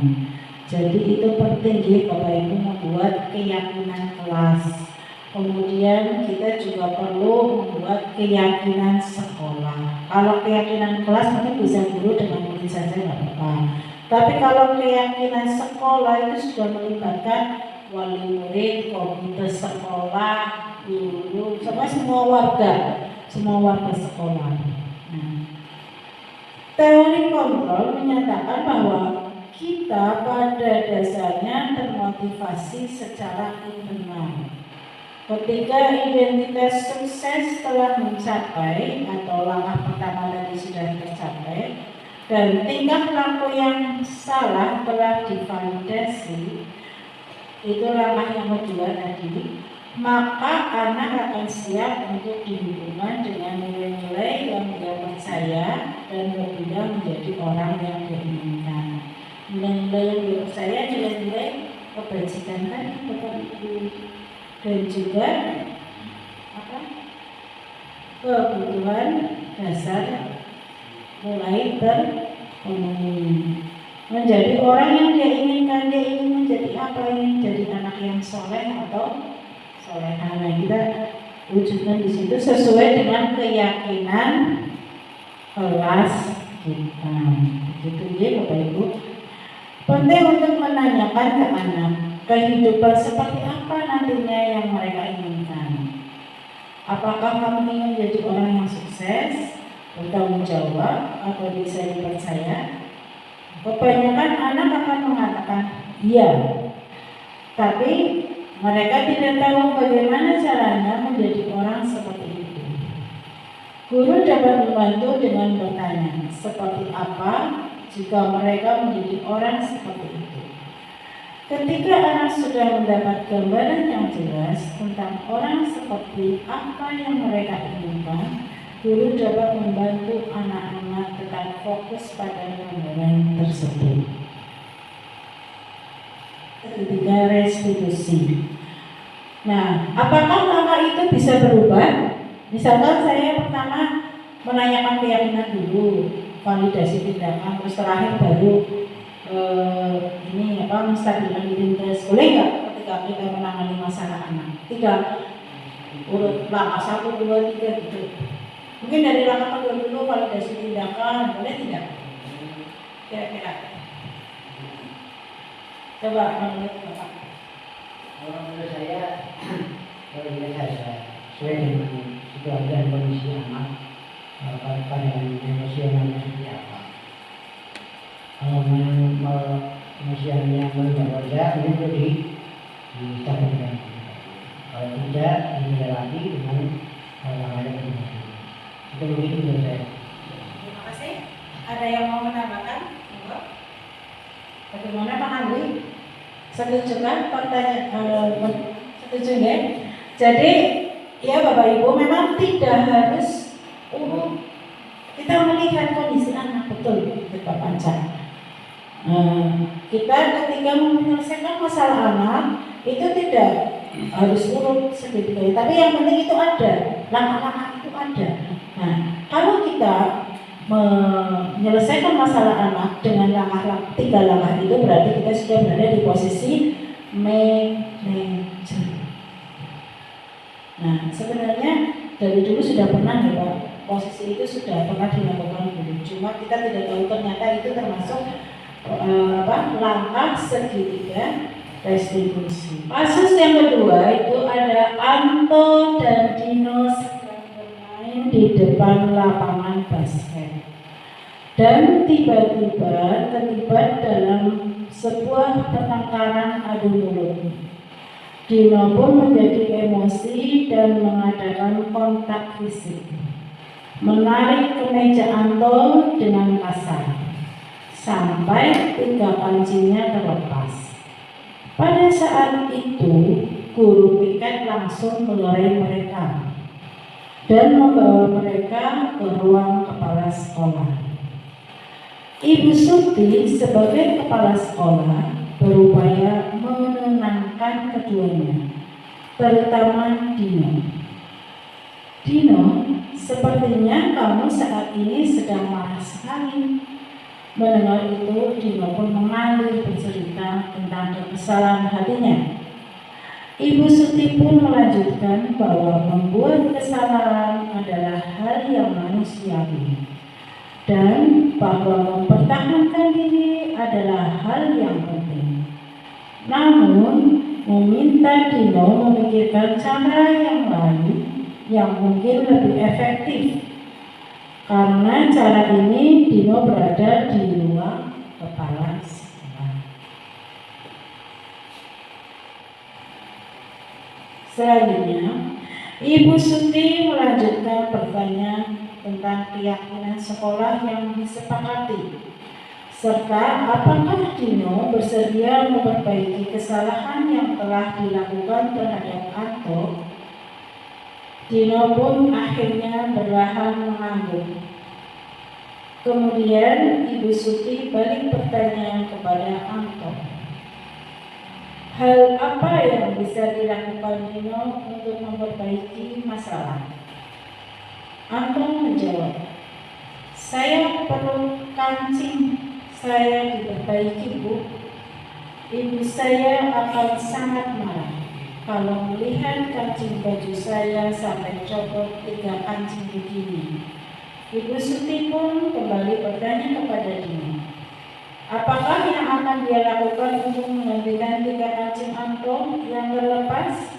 Jadi itu penting ya Bapak Ibu, membuat keyakinan kelas. Kemudian kita juga perlu membuat keyakinan sekolah. Kalau keyakinan kelas mungkin bisa guru dengan murid saja nggak apa-apa. Tapi kalau keyakinan sekolah itu sudah melibatkan wali murid, komite sekolah, guru, semua warga sekolah. Nah, teori kontrol menyatakan bahwa kita pada dasarnya termotivasi secara internal. Ketika identitas sukses telah mencapai atau langkah pertama tadi sudah tercapai dan tingkah laku yang salah telah divalidasi, itu langkah yang kedua tadi, maka anak akan siap untuk dihubungkan dengan nilai-nilai yang dia percaya dan berubah menjadi orang yang diinginkan. Nilai-nilai yang dia percaya, nilai-nilai kebajikan tadi Bapak Ibu, dan juga kebutuhan dasar mulai terpenuhi. Menjadi orang yang dia inginkan, dia ingin menjadi apa, ingin jadi anak yang soleh atau solehah. Nah, kita wujudkan di situ sesuai dengan keyakinan kelas kita. Begitu ya Bapak Ibu. Penting untuk menanyakan ke anak kehidupan seperti apa nantinya yang mereka inginkan. Apakah kamu ingin menjadi orang yang sukses, bertanggung jawab, atau bisa dipercaya? Kebanyakan anak akan mengatakan iya, tapi mereka tidak tahu bagaimana caranya menjadi orang seperti itu. Guru dapat membantu dengan bertanya, seperti apa jika mereka menjadi orang seperti itu. Ketika anak sudah mendapat gambaran yang jelas tentang orang seperti apa yang mereka inginkan, guru dapat membantu anak-anak tetap fokus pada gambaran tersebut. Ketiga, restitusi. Nah, apakah langkah itu bisa berubah? Misalkan saya pertama menanyakan keyakinan dulu, validasi tindakan, terus terakhir baru menstabilkan identitas. Boleh nggak ketika kita menangani masalah anak? 3 urut langkah 1, 2, 3 gitu. Mungkin dari langkah kedua dulu validasi tindakan, boleh tidak? Kira-kira. Coba menurut Bapak. Kalau menurut saya, sesuai dengan situasi dan kondisi anak, pada emosionalnya seperti apa. Kalau emosionalnya merupakan wajah, ini perlu distabilkan. Kalau tidak, dilewati dengan hal-hal yang berbeda. Itu begitu menurut saya. Terima kasih. Ada yang mau menambahkan? Bagaimana Pak Andri? Setuju kan pertanyaan? Setuju ya? Jadi ya Bapak Ibu, memang tidak harus kita melihat kondisi anak betul Pak Panca. Kita ketika menyelesaikan masalah anak itu tidak harus urut sedikit, tapi yang penting itu ada, langkah-langkah itu ada. Nah, kalau kita menyelesaikan masalah anak dengan langkah 3 langkah itu, berarti kita sudah berada di posisi manajer. Nah, sebenarnya dari dulu sudah pernah ya Pak, posisi itu sudah pernah dilakukan dulu. Cuma kita tidak tahu ternyata itu termasuk langkah segitiga restitusi. Kasus yang kedua itu ada Anto dan Dino sedang bermain di depan lapangan basket dan tiba-tiba terlibat dalam sebuah pertengkaran adu mulut. Dino pun menjadi emosi dan mengadakan kontak fisik, menarik kemeja Anto dengan kasar sampai 3 kancingnya terlepas. Pada saat itu, guru piket langsung melerai mereka dan membawa mereka ke ruang kepala sekolah. Ibu Suti sebagai kepala sekolah berupaya menenangkan keduanya, terutama Dino. Dino, sepertinya kamu saat ini sedang marah sekali. Mendengar itu, Dino pun mengalir bercerita tentang kekesalan hatinya. Ibu Suti pun melanjutkan bahwa membuat kesalahan adalah hal yang manusiawi dan bahwa mempertahankan diri adalah hal yang penting. Namun, meminta Dino memikirkan cara yang lain yang mungkin lebih efektif. Karena cara ini Dino berada di luar kepala sekolah. Selanjutnya, Ibu Suti melanjutkan bertanya tentang keyakinan sekolah yang disepakati, serta apakah Dino bersedia memperbaiki kesalahan yang telah dilakukan terhadap Anto. Dino pun akhirnya berlahan mengangguk. Kemudian Ibu Suti balik bertanya kepada Anto, hal apa yang bisa dilakukan Dino untuk memperbaiki masalah? Anto menjawab, saya perlu kancing saya diperbaiki, Bu. Ibu saya akan sangat marah kalau melihat kancing baju saya sampai copot 3 kancing begini. Ibu Suti pun kembali bertanya kepada Dino, apakah yang akan dia lakukan untuk menggantikan 3 kancing Anto yang terlepas?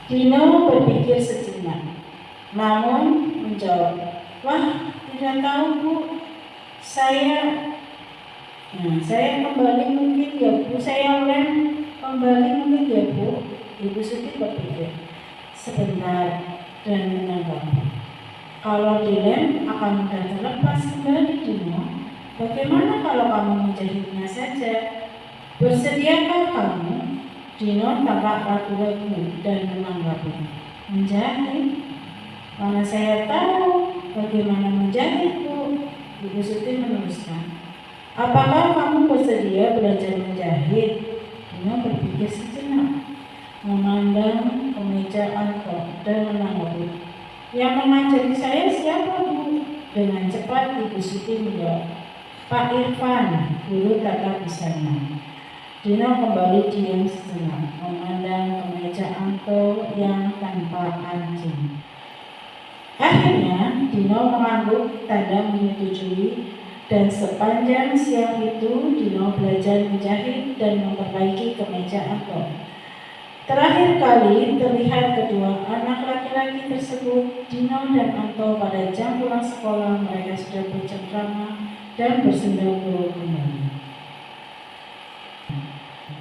Dino berpikir sejenak, namun menjawab, wah, tidak tahu, Bu. Saya kembali mungkin ya, Bu. Saya lem kembali mungkin ya, Bu. Ibu Suti berpikir sebentar dan menanggapi, kalau dilem akan mudah terlepas kembali, Dino. Bagaimana kalau kamu menjahitnya saja? Bersediakah kamu? Dino tampak ragu-ragu dan menanggapi, menjahit? Mana saya tahu bagaimana menjahit, Bu. Ibu Suti meneruskan, apakah kamu bersedia belajar menjahit? Dino berpikir sejenak, memandang kemeja Anto dan menanggapi, yang mengajari saya siapa, Bu? Dengan cepat Ibu Suti menjawab, Pak Irfan, guru tata busana. Dino kembali diam sejenak, memandang kemeja Anto yang tanpa kancing. Akhirnya Dino mengangguk tanda menyetujui, dan sepanjang siang itu Dino belajar menjahit dan memperbaiki kemeja Anto. Terakhir kali terlihat kedua anak laki-laki tersebut, Dino dan Anto, pada jam pulang sekolah. Mereka sudah bercengkrama dan bersendau-gurau kembali.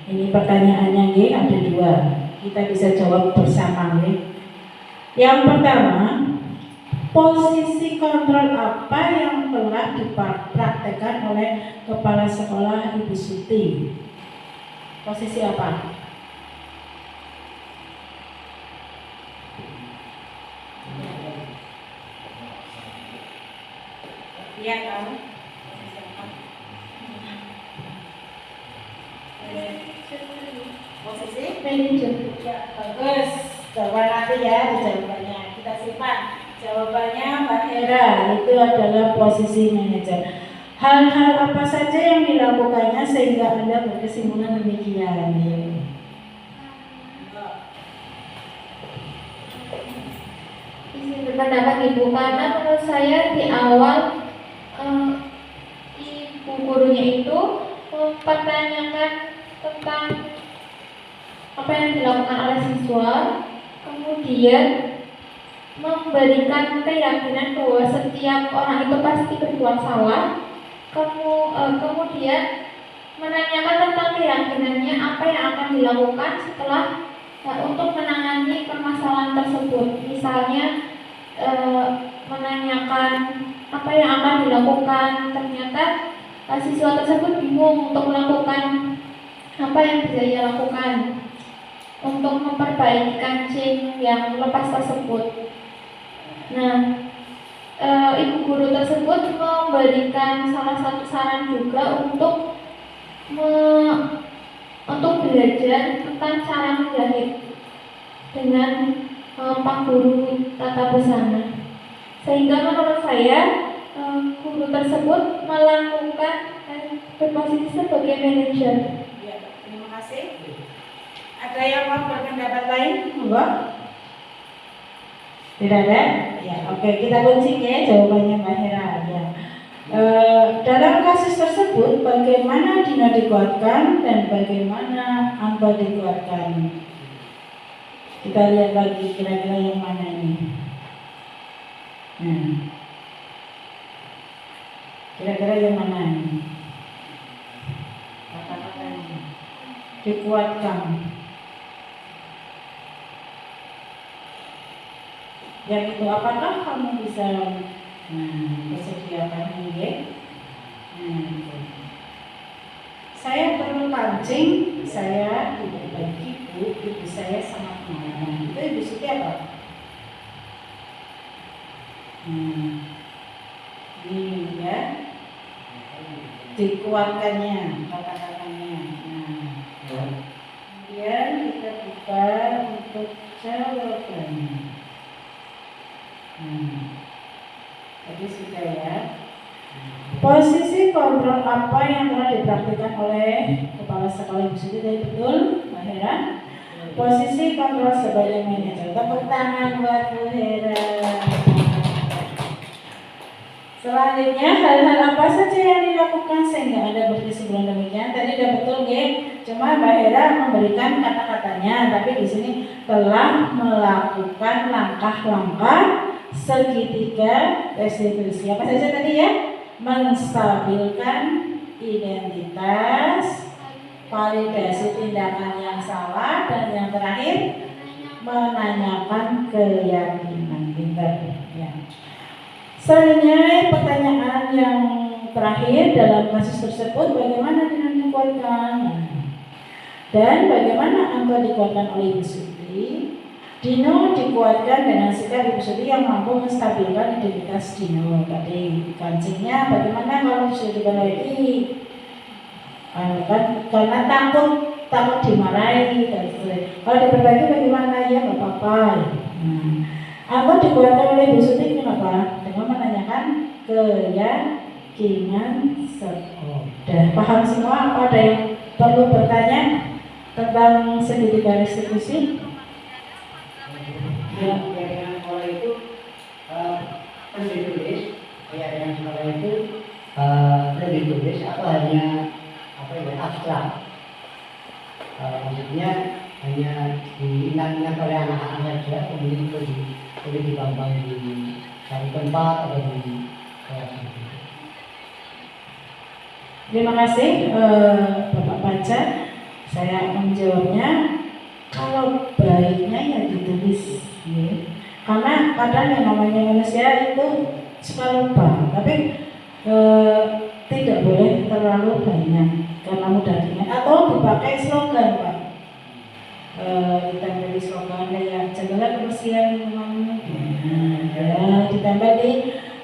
Ini pertanyaannya, ada 2. Kita bisa jawab bersama. Yang pertama, posisi kontrol apa yang telah dipraktekkan oleh kepala sekolah Ibu Suti? Posisi apa? Iya tahu. Posisi manajer. Ya, bagus. Jawaban nanti ya di jawabannya. Kita simpan. Jawabannya Mbak Hera, itu adalah posisi manajer. Hal-hal apa saja yang dilakukannya sehingga Anda berkesimpulan demikian? Berpendapat Ibu, karena menurut saya di awal ibu gurunya itu mempertanyakan tentang apa yang dilakukan oleh siswa, kemudian memberikan keyakinan bahwa setiap orang itu pasti berbuat salah, kemudian menanyakan tentang keyakinannya apa yang akan dilakukan setelah untuk menangani permasalahan tersebut. Misalnya menanyakan apa yang akan dilakukan. Ternyata siswa tersebut bingung untuk melakukan apa yang bisa ia lakukan untuk memperbaiki kancing yang lepas tersebut. Nah, ibu guru tersebut memberikan salah satu saran juga untuk belajar tentang cara menjahit dengan Pak Guru tata busana. Sehingga menurut saya guru tersebut melakukan berposisi sebagai manajer. Ya, terima kasih. Ada yang mau berpendapat lain? Enggak? Tidak ada? Ya, oke, kita kuncinya ya jawabannya Mbak Hera. Ya. Dalam kasus tersebut, bagaimana Dina dikuatkan dan bagaimana Amba dikuatkan? Kita lihat lagi kira-kira yang mana ini. Kira-kira yang mana ini? Kata-kata ini. Dikuatkan. Yang itu apakah kamu bisa persediakan ini ya? Saya perlu kancing, saya tidak bagi ibu saya sangat marah. Itu ibu Siti apa? Ini ya, dikuatkannya kata-katanya. Kemudian kita buka untuk jawabannya. Tadi sudah ya. Posisi kontrol apa yang telah dipraktikkan oleh kepala sekolah Ibu Siti tadi betul, Mbak Hera? Posisi kontrol sebagai manajer. Tepuk tangan buat Bu Hera. Selanjutnya, hal-hal apa saja yang dilakukan sehingga Anda berkesimpulan demikian? Tadi sudah betul, ya. Cuma Mbak Hera memberikan kata-katanya, tapi di sini telah melakukan langkah-langkah segitiga restitusi. Apa saja tadi ya? Menstabilkan identitas, validasi tindakan yang salah, dan yang terakhir menanyakan keyakinan. Pintar ya. Selanjutnya pertanyaan yang terakhir dalam kasus tersebut, bagaimana Dina dikuatkan dan bagaimana Amba dikuatkan oleh Ibu Siti? Dino dikuatkan dengan sikap Ibu Siti yang mampu menstabilkan identitas Dino. Tadi kancingnya bagaimana kalau sudah diperbaiki? Karena takut dimarahi dan sebagainya. Kalau diperbaiki bagaimana? Ya nggak apa-apa. Amba dikuatkan oleh Ibu Siti kenapa? Dengan menanyakan keyakinan sekolah. Paham semua? Apa ada yang perlu bertanya tentang segitiga restitusi? Ya, keyakinan sekolah itu kan ditulis, keyakinan sekolah itu ditulis atau hanya abstrak. Maksudnya hanya diingat-ingat oleh anak-anak saja, kemudian boleh digampang di satu tempat atau di kelas. Terima kasih Bapak Panca. Saya menjawabnya, kalau baiknya ya ditulis, ya. Karena kadang yang namanya manusia itu suka lupa, tapi tidak boleh terlalu banyak karena mudah diingat. Atau dipakai slogan, Pak. Ditempel di slogan kayak jagalah kebersihan lingkungan, ya, ditempel di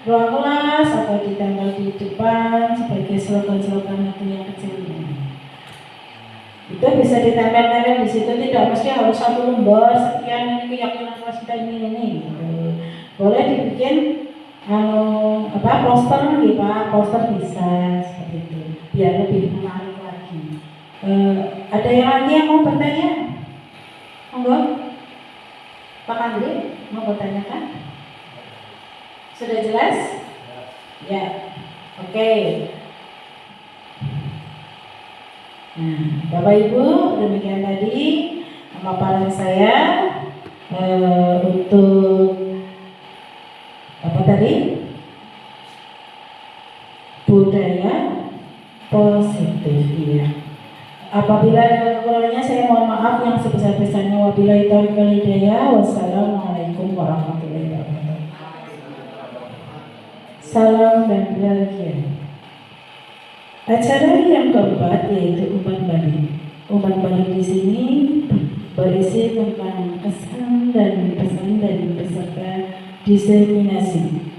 ruang kelas atau ditempel di depan sebagai slogan-slogan itu yang kecil. Itu bisa ditempel-tempel di situ, tidak mesti harus satu lembar sekian ini keyakinan kelas kita ini. Boleh dibikin poster nih Pak, poster bisa seperti itu biar lebih menarik lagi. Ada yang lagi yang mau bertanya? Monggo, Pak Andri mau bertanyakan? Sudah jelas? Ya, oke. Bapak Ibu, demikian tadi pemaparan saya untuk apa tadi? Budaya positif ya. Apabila ada kekurangannya saya mohon maaf yang sebesar-besarnya. Wabillahi taufiq wal hidayah. Wassalamualaikum warahmatullahi wabarakatuh. Salam dan bahagia. Acara yang keempat yaitu umpan balik. Umpan balik di sini berisi tentang kesan dan pesan dari peserta diseminasi.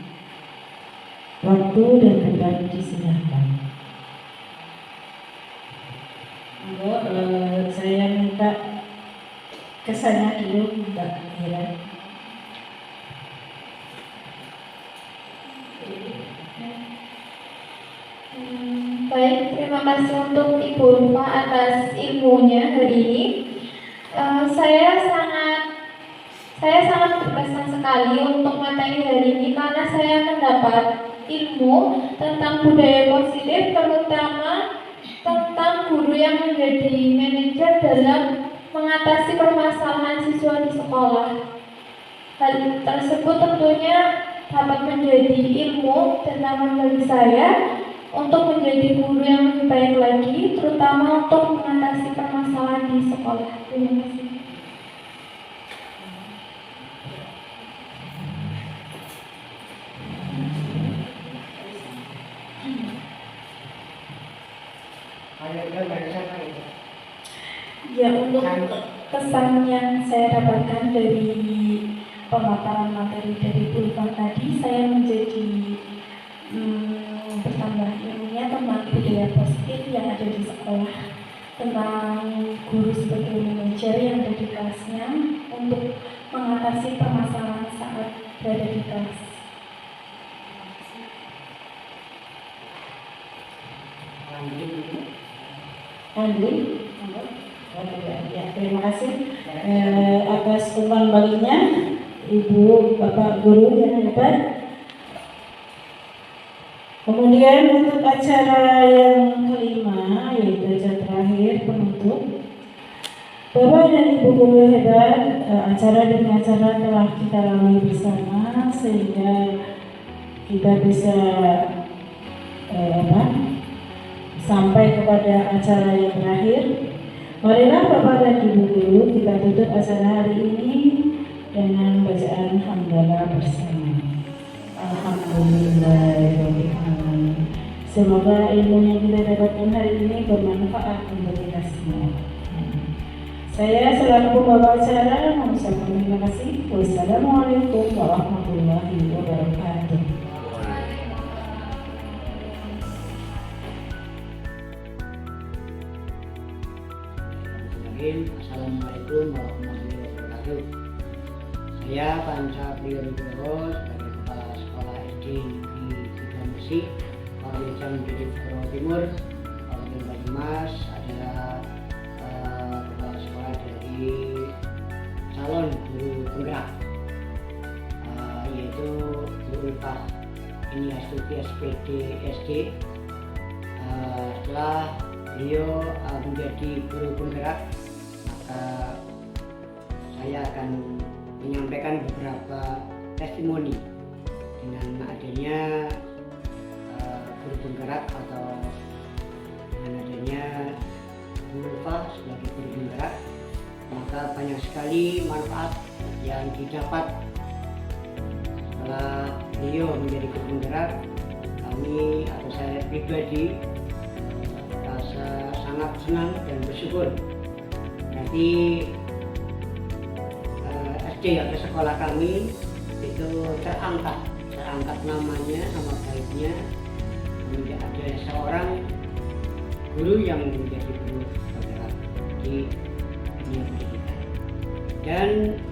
Waktu dan tempat disilahkan. Saya minta kesannya dulu Mbak Ira. Baik, terima kasih untuk Ibu Ulfa atas ilmunya hari ini. Saya sangat berkesan sekali untuk materi hari ini karena saya mendapat ilmu tentang budaya positif, terutama tentang guru yang menjadi manajer dalam mengatasi permasalahan siswa di sekolah. Hal tersebut tentunya dapat menjadi ilmu dan nama bagi saya untuk menjadi guru yang lebih baik lagi, terutama untuk mengatasi permasalahan di sekolah. Terima kasih. Ya, untuk kesan yang saya dapatkan dari pemaparan materi dari Bu Ulfa tadi, saya menjadi bertambah ilmunya tentang budaya positif yang ada di sekolah, tentang guru sebagai manajer yang ada di kelasnya untuk mengatasi permasalahan saat berada di kelas. Andri, ya, terima kasih atas umpan baliknya Ibu Bapak Guru yang hebat. Kemudian untuk acara yang kelima yaitu acara terakhir penutup. Bapak dan Ibu Guru hebat, acara demi acara telah kita lalui bersama sehingga kita bisa sampai kepada acara yang terakhir. Marilah Bapak dan Ibu Guru kita tutup acara hari ini dengan bacaan hamdalah bersama. Alhamdulillahirrahmanirrahim. Semoga ilmu yang kita dapatkan hari ini bermanfaat untuk kita semua. Saya selaku pembawa acara mengucapkan terima kasih. Wassalamualaikum warahmatullahi wabarakatuh. Assalamualaikum warahmatullahi wabarakatuh. Saya Panca Priyodoro sebagai Kepala Sekolah SD Negeri Sidamesi, Kabupaten Jawa Timur, Kabupaten Banyumas, adalah kepala sekolah dari calon guru penggerak, yaitu Bu Ulfa Iniastuti SPD SD. Setelah beliau menjadi guru penggerak, maka saya akan menyampaikan beberapa testimoni dengan adanya guru penggerak atau dengan adanya Bu Ulfa sebagai guru penggerak, maka banyak sekali manfaat yang didapat setelah beliau menjadi guru penggerak. Kami atau saya pribadi rasa sangat senang dan bersyukur. Berarti SD atau sekolah kami itu terangkat namanya, nama baiknya, ada seorang guru yang menjadi guru penggerak di dunia pendidikan. Dan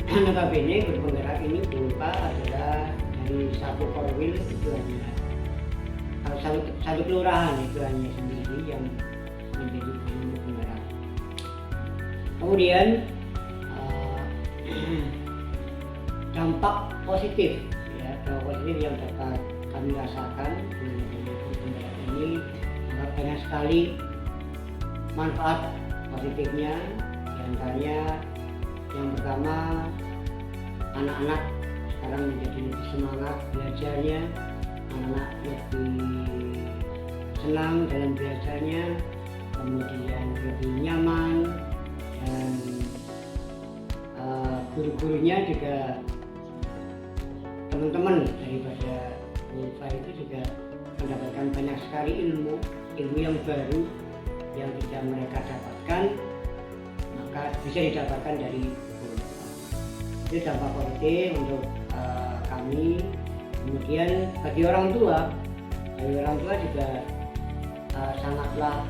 notabene guru penggerak ini Bu Ulfa adalah dari satu korwil, itu hanya satu kelurahan, itu hanya sendiri yang menjadi guru penggerak. Kemudian dampak positif yang dapat kami rasakan dengan guru penggerak ini, banyak sekali manfaat positifnya. Di antaranya yang pertama, anak-anak sekarang menjadi lebih semangat belajarnya, anak-anak lebih senang dalam belajarnya, kemudian lebih nyaman guru-gurunya juga teman-teman daripada UFA itu juga mendapatkan banyak sekali ilmu yang baru yang tidak mereka dapatkan, maka bisa didapatkan dari UFA. Itu dampak positif untuk kami. Kemudian bagi orang tua juga sangatlah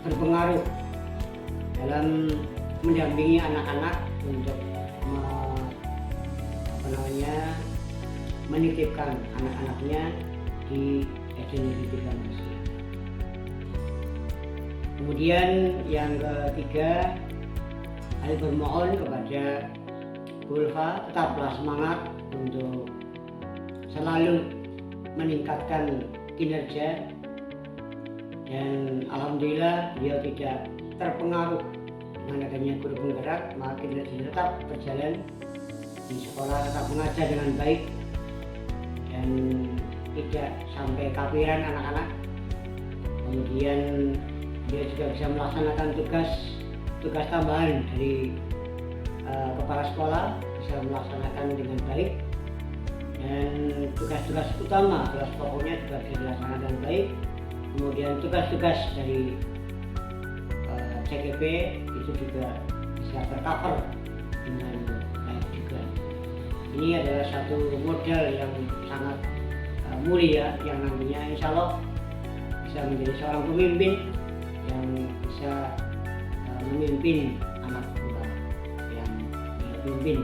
berpengaruh dalam mendampingi anak-anak untuk menitipkan anak-anaknya di SD Negeri 3 Musi. Kemudian yang ketiga, kami bermohon kepada Ulfa tetaplah semangat untuk selalu meningkatkan kinerja, dan alhamdulillah beliau tidak terpengaruh dengan adanya guru penggerak, maka kinerja tetap berjalan di sekolah, tetap mengajar dengan baik dan tidak sampai kafiran anak-anak. Kemudian dia juga bisa melaksanakan tugas tambahan dari kepala sekolah, bisa melaksanakan dengan baik, dan tugas-tugas utama, tugas pokoknya juga bisa dilaksanakan dengan baik. Kemudian tugas-tugas dari CGP itu juga bisa tercover dengan baik juga. Ini adalah satu modal yang sangat mulia yang nantinya insya Allah bisa menjadi seorang pemimpin yang bisa memimpin anak buah yang dia pimpin.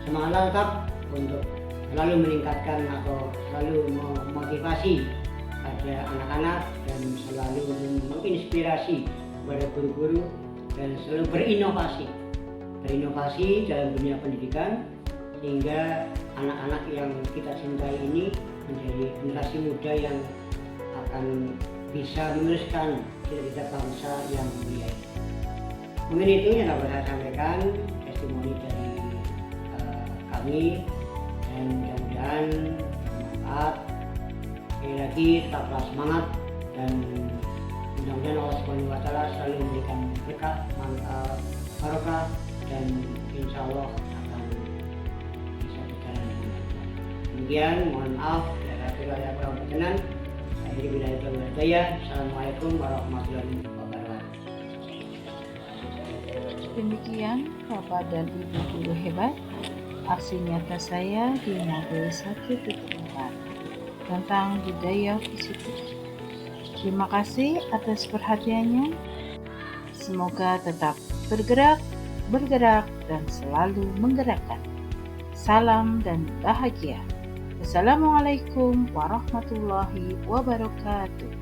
Semangatlah tetap untuk selalu meningkatkan atau selalu memotivasi pada anak-anak dan selalu menginspirasi kepada guru-guru dan selalu berinovasi dalam dunia pendidikan, sehingga anak-anak yang kita cintai ini menjadi generasi muda yang akan bisa meneruskan cita-cita bangsa yang mulia. Mungkin itu yang dapat saya sampaikan, testimoni dari kami, dan mudah-mudahan bermanfaat. Sekali lagi tetaplah semangat, dan mudah-mudahan Allah SWT selalu memberikan berkah, barokah, dan insya Allah akan bisa berjalan dengan lancar. Demikian, mohon maaf bila ada kurang berkenan. Saya Hidayah. Assalamualaikum warahmatullahi wabarakatuh. Demikian Bapak dan Ibu guru hebat, aksi nyata saya di modul 1.4 tentang budaya positif. Terima kasih atas perhatiannya. Semoga tetap bergerak dan selalu menggerakkan. Salam dan bahagia. Assalamualaikum warahmatullahi wabarakatuh.